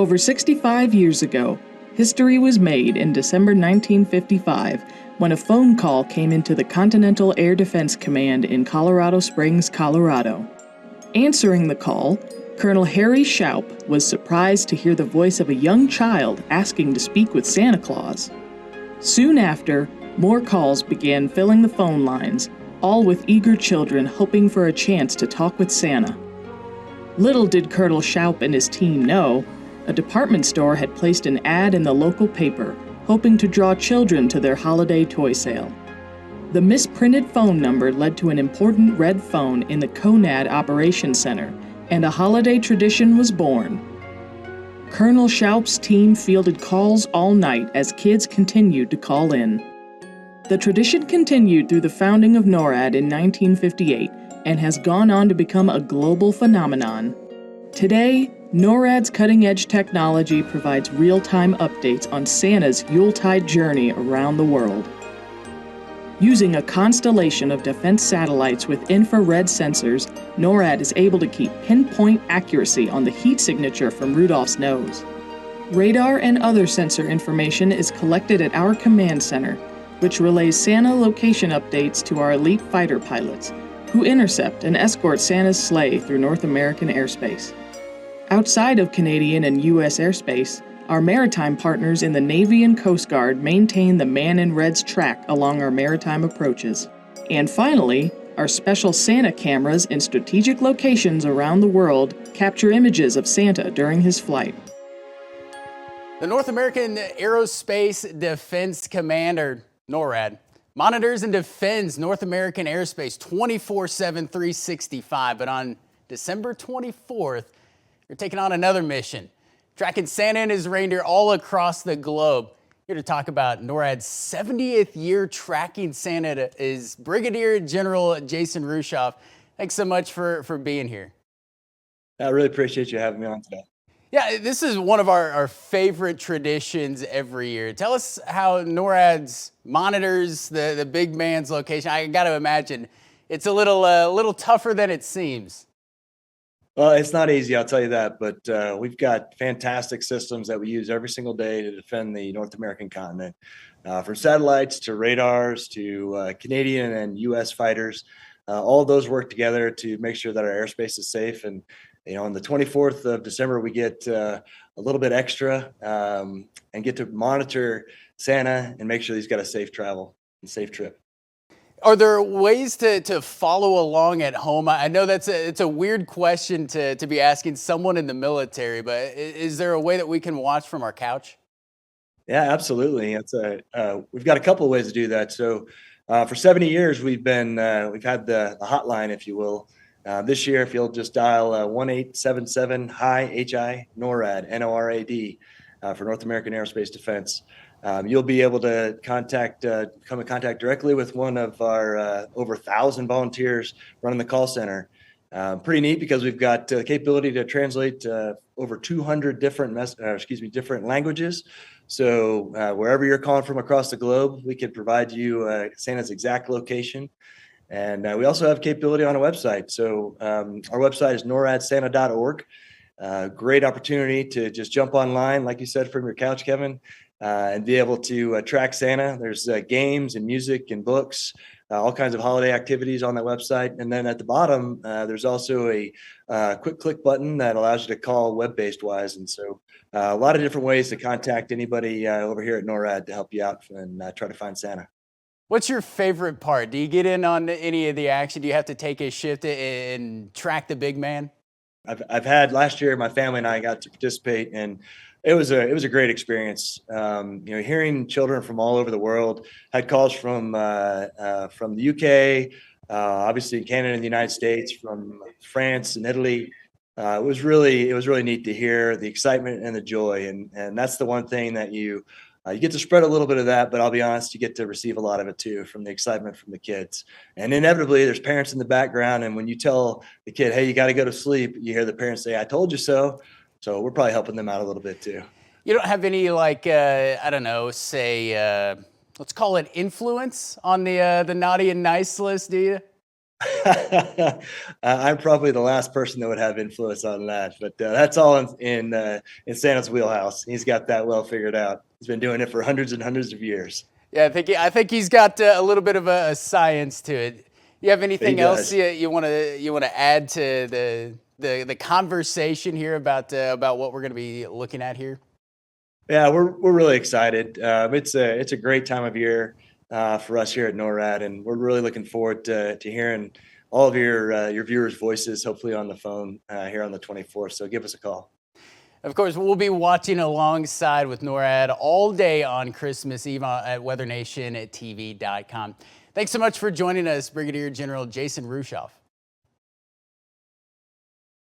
Over 65 years ago, history was made in December 1955 when a phone call came into the Continental Air Defense Command in Colorado Springs, Colorado. Answering the call, Colonel Harry Shoup was surprised to hear the voice of a young child asking to speak with Santa Claus. Soon after, more calls began filling the phone lines, all with eager children hoping for a chance to talk with Santa. Little did Colonel Shoup and his team know, a department store had placed an ad in the local paper, hoping to draw children to their holiday toy sale. The misprinted phone number led to an important red phone in the CONAD Operations Center, and a holiday tradition was born. Colonel Shoup's team fielded calls all night as kids continued to call in. The tradition continued through the founding of NORAD in 1958 and has gone on to become a global phenomenon. Today, NORAD's cutting-edge technology provides real-time updates on Santa's Yuletide journey around the world. Using a constellation of defense satellites with infrared sensors, NORAD is able to keep pinpoint accuracy on the heat signature from Rudolph's nose. Radar and other sensor information is collected at our command center, which relays Santa location updates to our elite fighter pilots, who intercept and escort Santa's sleigh through North American airspace. Outside of Canadian and U.S. airspace, our maritime partners in the Navy and Coast Guard maintain the Man in Red's track along our maritime approaches. And finally, our special Santa cameras in strategic locations around the world capture images of Santa during his flight. The North American Aerospace Defense Command, or NORAD, monitors and defends North American airspace 24/7, 365. But on December 24th, you're taking on another mission, tracking Santa and his reindeer all across the globe. Here to talk about NORAD's 70th year tracking Santa is Brigadier General Jason Rueschoff. Thanks so much for being here. I really appreciate you having me on today. Yeah, this is one of our favorite traditions every year. Tell us how NORAD's monitors the big man's location. I got to imagine it's a little tougher than it seems. Well, it's not easy, I'll tell you that, but we've got fantastic systems that we use every single day to defend the North American continent. From satellites to radars to Canadian and U.S. fighters, all of those work together to make sure that our airspace is safe. And on the 24th of December, we get a little bit extra and get to monitor Santa and make sure he's got a safe travel and safe trip. Are there ways to follow along at home? I know it's a weird question to be asking someone in the military, but is there a way that we can watch from our couch? Yeah, absolutely. We've got a couple of ways to do that. So for 70 years, we've had the hotline, if you will. This year, if you'll just dial 1-877-HI HI NORAD NORAD for North American Aerospace Defense. You'll be able to come in contact directly with one of our over 1,000 volunteers running the call center. Pretty neat because we've got the capability to translate over 200 different languages. So wherever you're calling from across the globe, we can provide you Santa's exact location. And we also have capability on a website. So our website is noradsanta.org. Great opportunity to just jump online, like you said, from your couch, Kevin. And be able to track Santa. There's games and music and books, all kinds of holiday activities on that website. And then at the bottom, there's also a quick click button that allows you to call web-based wise. And so a lot of different ways to contact anybody over here at NORAD to help you out and try to find Santa. What's your favorite part? Do you get in on any of the action? Do you have to take a shift and track the big man? I've had last year, my family and I got to participate, and it was a great experience. Hearing children from all over the world. Had calls from the UK, obviously Canada and the United States, from France and Italy. It was really neat to hear the excitement and the joy, and that's the one thing that you get to spread a little bit of that. But I'll be honest, you get to receive a lot of it too, from the excitement from the kids. And inevitably, there's parents in the background, and when you tell the kid, "Hey, you got to go to sleep," you hear the parents say, "I told you so." So we're probably helping them out a little bit too. You don't have any let's call it influence on the naughty and nice list, do you? I'm probably the last person that would have influence on that, but that's all in Santa's wheelhouse. He's got that well figured out. He's been doing it for hundreds and hundreds of years. Yeah, I think he's got a little bit of a science to it. You have He anything else does. you want to add to the conversation here about what we're going to be looking at here? Yeah, we're really excited. It's a great time of year for us here at NORAD, and we're really looking forward to hearing all of your viewers' voices, hopefully on the phone here on the 24th. So give us a call. Of course, we'll be watching alongside with NORAD all day on Christmas Eve at WeatherNation at TV.com. Thanks so much for joining us, Brigadier General Jason Rueschoff.